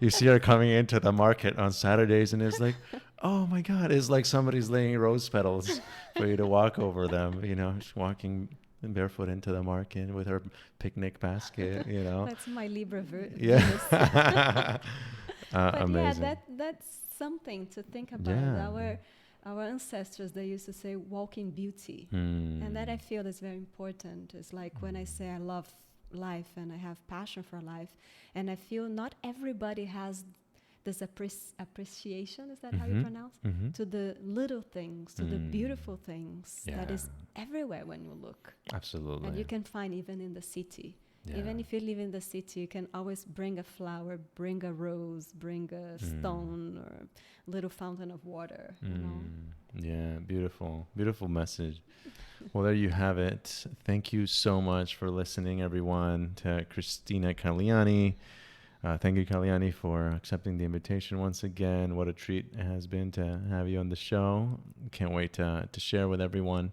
You see her coming into the market on Saturdays, and it's like, oh my God, it's like somebody's laying rose petals for you to walk over them. You know, she's walking barefoot into the market with her picnic basket, you know. That's my Libra Venus. Yeah. But Amazing. yeah, that's something to think about. Yeah. Our ancestors, they used to say walk in beauty. And that I feel is very important. It's like when I say I love life and I have passion for life, and I feel not everybody has this appreciation, is that how you pronounce? To the little things, to the beautiful things that is everywhere when you look. Absolutely. And you can find even in the city. Yeah. Even if you live in the city, you can always bring a flower, bring a rose, bring a stone, or a little fountain of water, you know? Yeah, beautiful. Beautiful message. Well, there you have it. Thank you so much for listening, everyone, to Cristina Kalyani. Thank you, Kalyani, for accepting the invitation once again. What a treat it has been to have you on the show. Can't wait to share with everyone.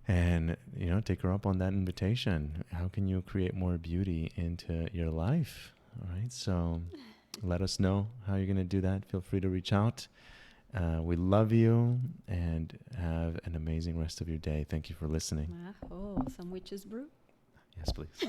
And, you know, take her up on that invitation. How can you create more beauty into your life? All right. So let us know how you're going to do that. Feel free to reach out. We love you, and have an amazing rest of your day. Thank you for listening. Oh, some witch's brew? Yes, please.